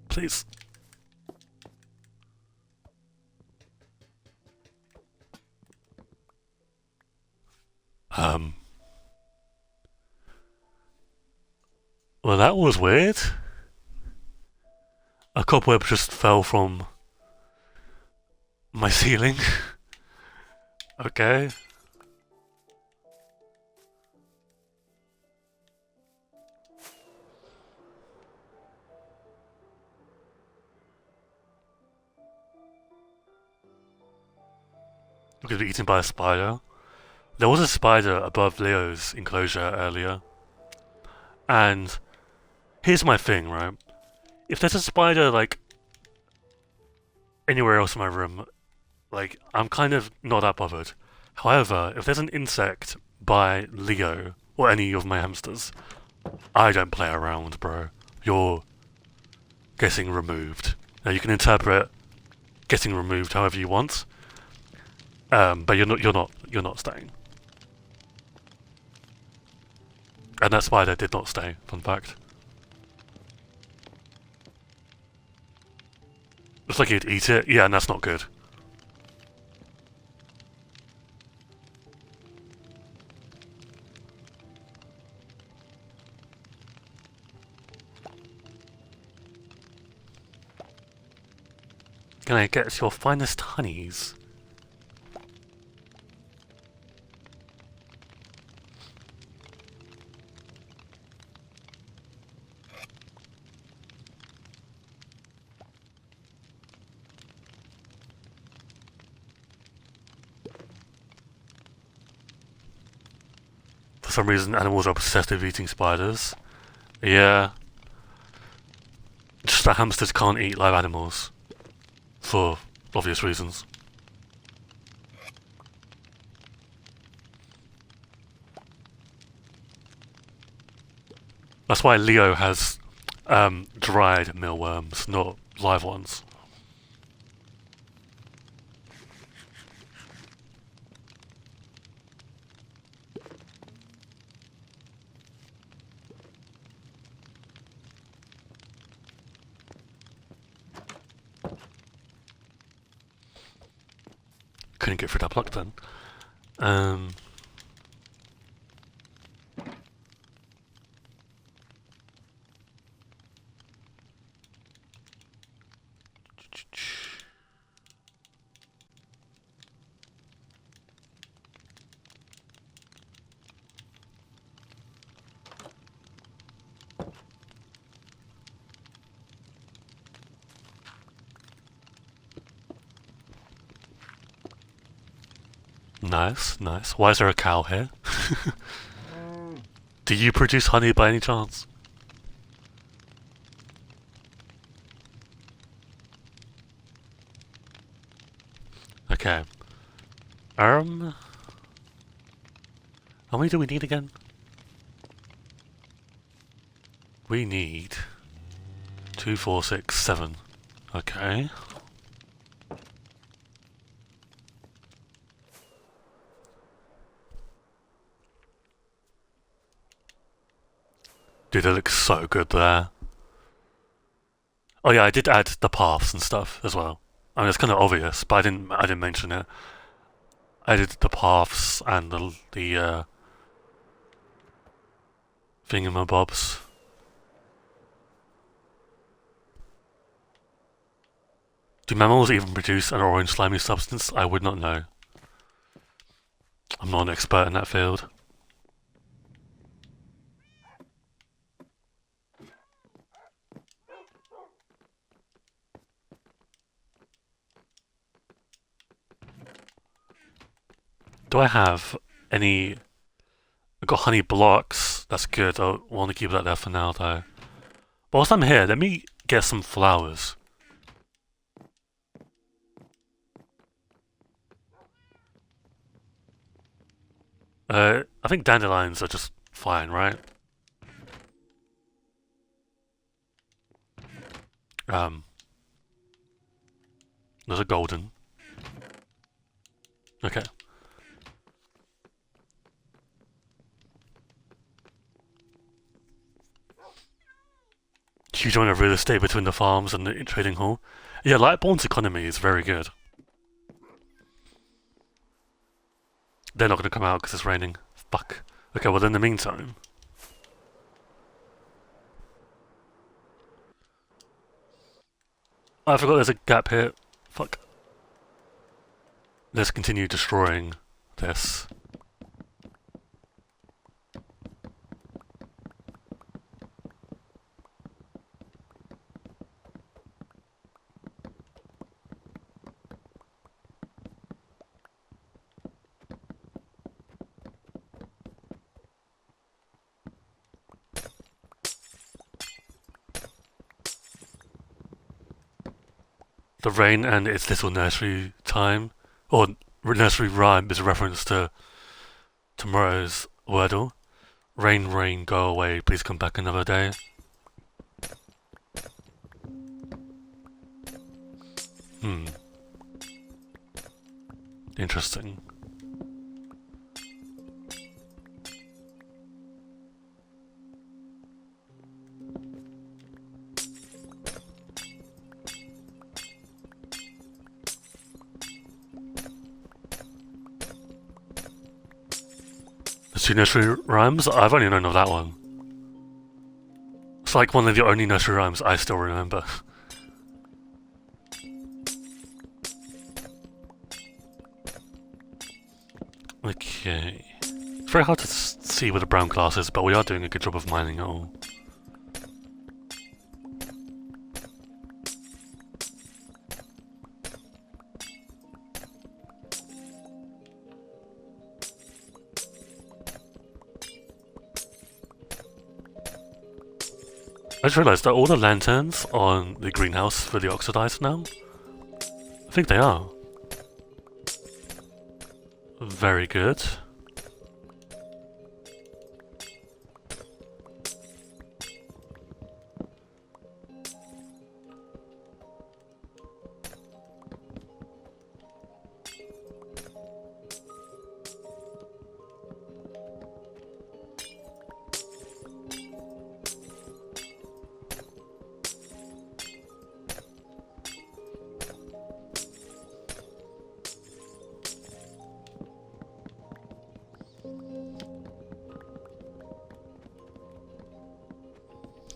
Please. Well, that was weird. A cobweb just fell from my ceiling. Okay. I'm gonna be eaten by a spider. There was a spider above Leo's enclosure earlier. And here's my thing, right? If there's a spider, like, anywhere else in my room, like, I'm kind of not that bothered. However, if there's an insect by Leo, or any of my hamsters, I don't play around, bro. You're getting removed. Now, you can interpret getting removed however you want, but you're not staying. And that spider did not stay, fun fact. Looks like he'd eat it. Yeah, and that's not good. Can I get your finest honeys? For some reason, animals are obsessed with eating spiders. Yeah. Just that hamsters can't eat live animals. For obvious reasons. That's why Leo has dried mealworms, not live ones. Couldn't get through that block then. Nice, nice. Why is there a cow here? Do you produce honey by any chance? Okay. How many do we need again? We need 2, 4, 6, 7. Okay. Dude, it looks so good there. Oh yeah, I did add the paths and stuff as well. I mean, it's kind of obvious, but I didn't mention it. I did the paths and the thingamabobs. Do mammals even produce an orange slimy substance? I would not know. I'm not an expert in that field. Do I have any... I've got honey blocks. That's good. I want to keep that there for now, though. But whilst I'm here, let me get some flowers. I think dandelions are just fine, right? Those are golden. Okay. Huge amount of real estate between the farms and the trading hall. Yeah, Lightborn's economy is very good. They're not going to come out because it's raining. Fuck. Okay, well in the meantime... I forgot there's a gap here. Fuck. Let's continue destroying this. The rain and its little nursery time, or nursery rhyme, is a reference to tomorrow's Wordle. Rain, rain, go away, please come back another day. Interesting. The two nursery rhymes? I've only known of that one. It's like one of the only nursery rhymes I still remember. Okay. It's very hard to see with the brown glasses, but we are doing a good job of mining it all. I just realised that all the lanterns on the greenhouse for the oxidized now? I think they are. Very good.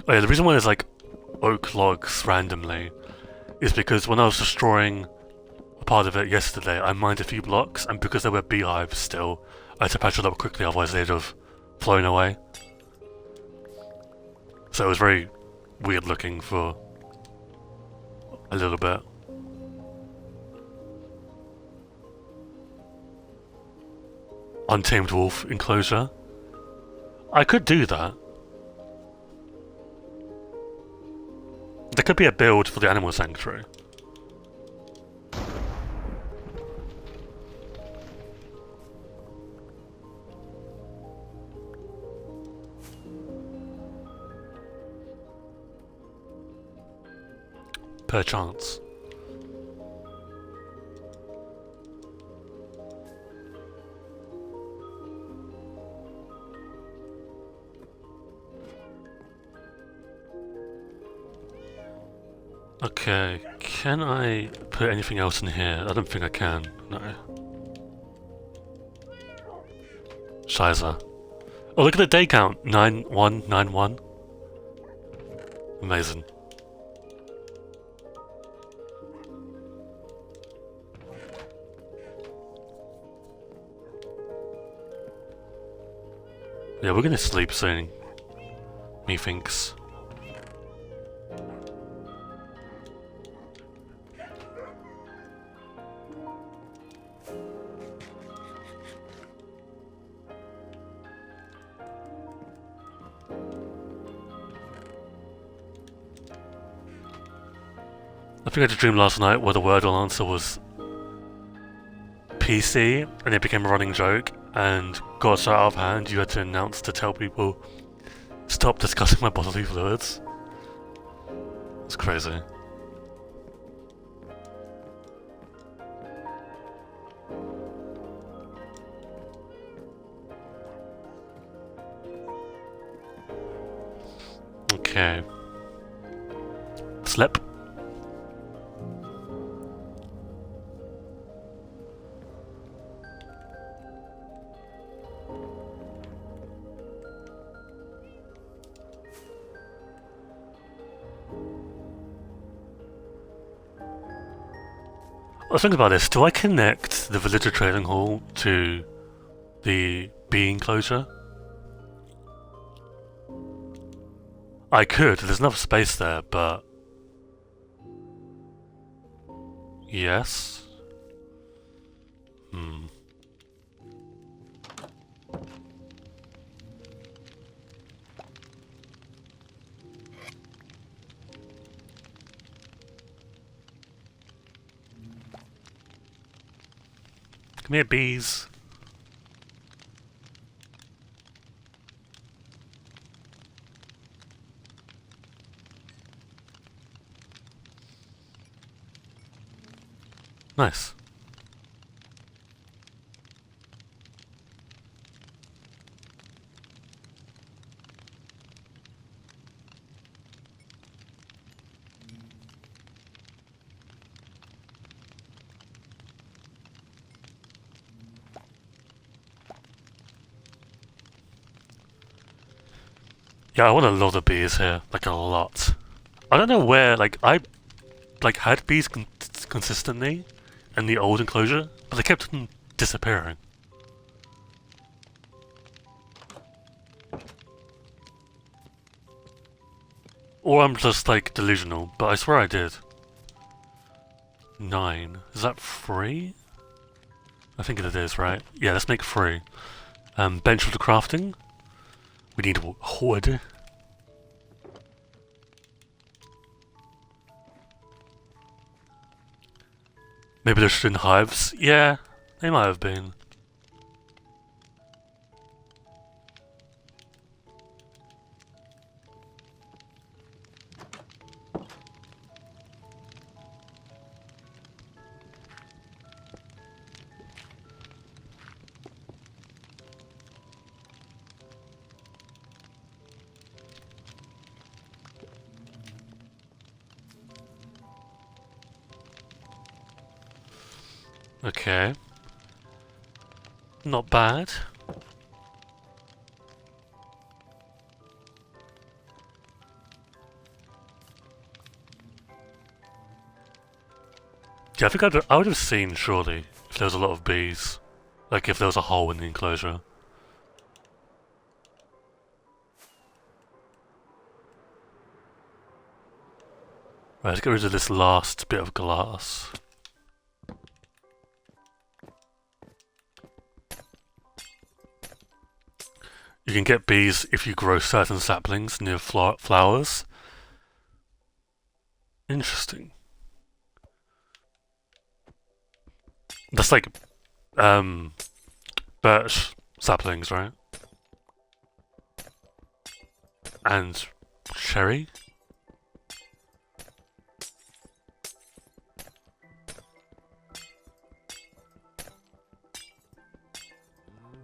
Oh yeah, the reason why there's like oak logs randomly is because when I was destroying a part of it yesterday, I mined a few blocks, and because there were beehives still, I had to patch it up quickly, otherwise they'd have flown away. So it was very weird looking for a little bit. Untamed wolf enclosure. I could do that. There could be a build for the animal sanctuary. Perchance. Okay, can I put anything else in here? I don't think I can, no. Shiza. Oh, look at the day count. 9191. Amazing. Yeah, we're gonna sleep soon. Methinks. I think I had a dream last night where the wordle answer was PC, and it became a running joke, and got so out of hand you had to announce to tell people, stop discussing my bodily fluids. It's crazy. Okay. Slip. I was thinking about this. Do I connect the Villager Trading Hall to the bee enclosure? I could. There's enough space there, but... Yes? Hmm. Come here, bees. Nice. Yeah, I want a lot of bees here. Like, a lot. I don't know where, like, I had bees consistently in the old enclosure, but they kept on disappearing. Or I'm just, like, delusional, but I swear I did. 9. Is that 3? I think it is, right? Yeah, let's make 3. Bench for the crafting. We need wood. Maybe they're just in hives? Yeah, they might have been. Okay. Not bad. Yeah, I think I would have seen, surely, if there was a lot of bees. Like, if there was a hole in the enclosure. Right, let's get rid of this last bit of glass. You can get bees if you grow certain saplings near flowers. Interesting. That's like, birch saplings, right? And cherry?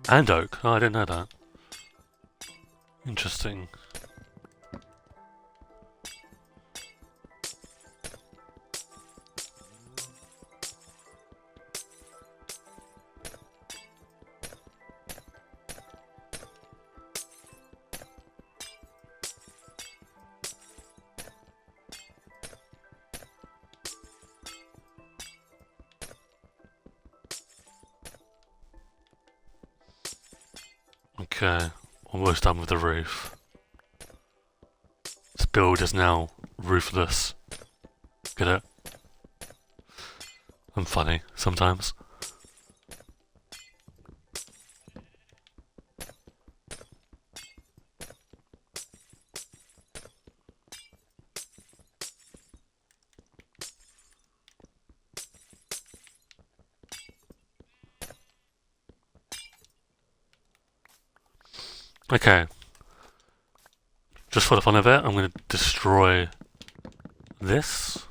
And oak. Oh, I didn't know that. Interesting. Okay, almost done with the roof. This build is now roofless. Get it? I'm funny sometimes. Okay. Just for the fun of it, I'm going to destroy this.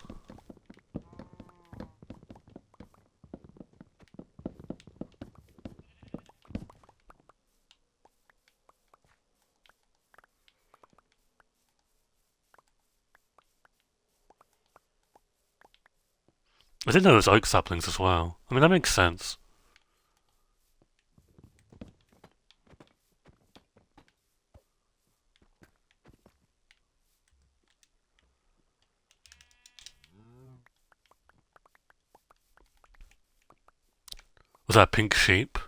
I didn't know there was oak saplings as well. I mean, that makes sense. Was that a pink sheep?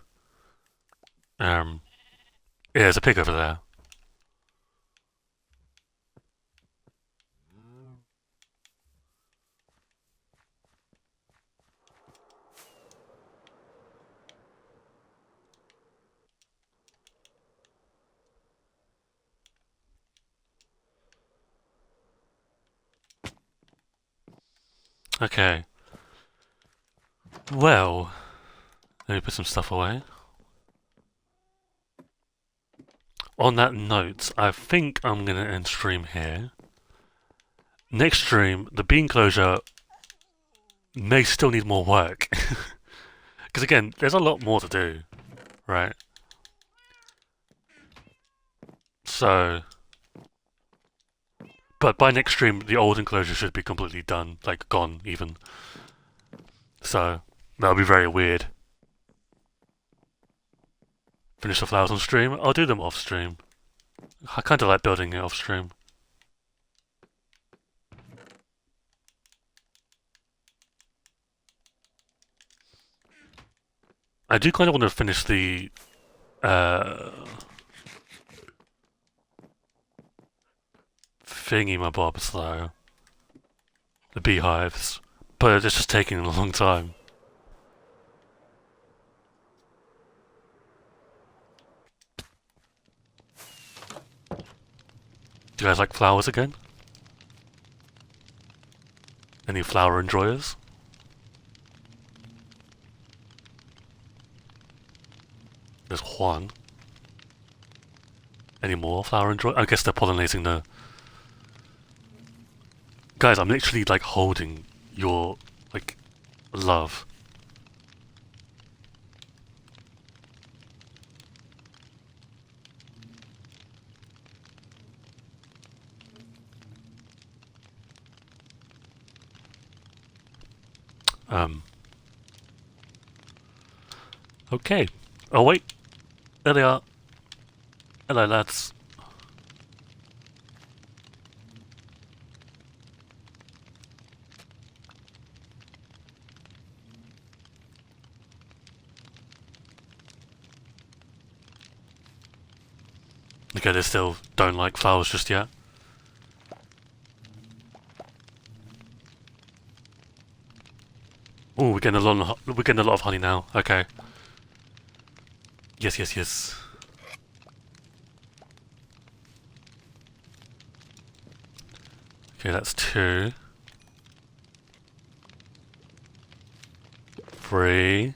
Yeah, there's a pig over there. Okay. Well, let me put some stuff away. On that note, I think I'm going to end stream here. Next stream, the bee enclosure may still need more work. Because again, there's a lot more to do, right? So... But by next stream, the old enclosure should be completely done, like gone even. So, that'll be very weird. Finish the flowers on stream? I'll do them off stream. I kind of like building it off stream. I do kind of want to finish the thingy my bobs though. The beehives. But it's just taking a long time. Do you guys like flowers again? Any flower enjoyers? There's Juan. Any more flower enjoyers? I guess they're pollinating the... Guys, I'm literally like holding your, like, love. Okay. Oh wait. There they are. Hello lads. Okay, they still don't like flowers just yet. Oh, we're getting a lot of honey now. Okay. Yes, yes, yes. Okay, that's 2. 3.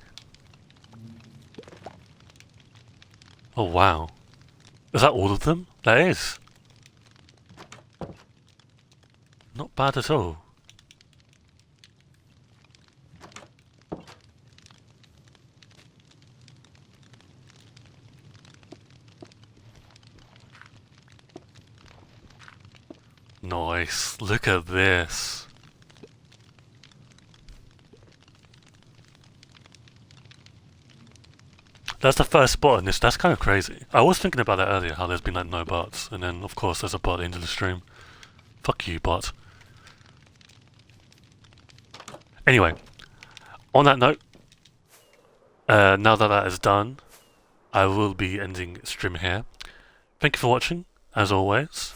Oh wow. Is that all of them? That is. Not bad at all. Nice. Look at this. That's the first bot in this. That's kind of crazy. I was thinking about that earlier, how there's been like no bots, and then of course there's a bot at the end of the stream. Fuck you, bot. Anyway, on that note, now that that is done, I will be ending stream here. Thank you for watching, as always.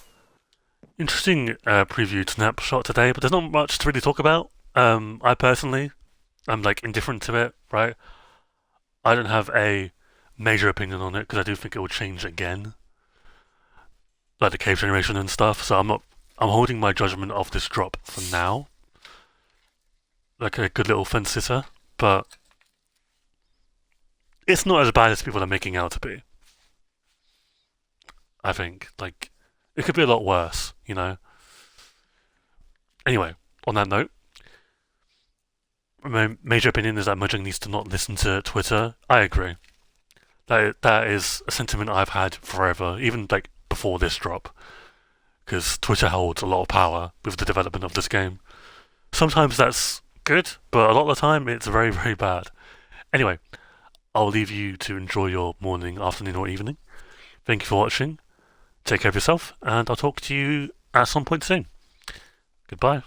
Interesting preview snapshot today, but there's not much to really talk about. I personally, I'm like indifferent to it, right? I don't have a major opinion on it because I do think it will change again, like the cave generation and stuff. So I'm holding my judgment of this drop for now, like a good little fence sitter, but it's not as bad as people are making out to be. I think like it could be a lot worse, you know. Anyway, on that note, my major opinion is that Mojang needs to not listen to Twitter. I agree. That is a sentiment I've had forever, even like before this drop, because Twitter holds a lot of power with the development of this game. Sometimes that's good, but a lot of the time it's very, very bad. Anyway, I'll leave you to enjoy your morning, afternoon, or evening. Thank you for watching. Take care of yourself, and I'll talk to you at some point soon. Goodbye.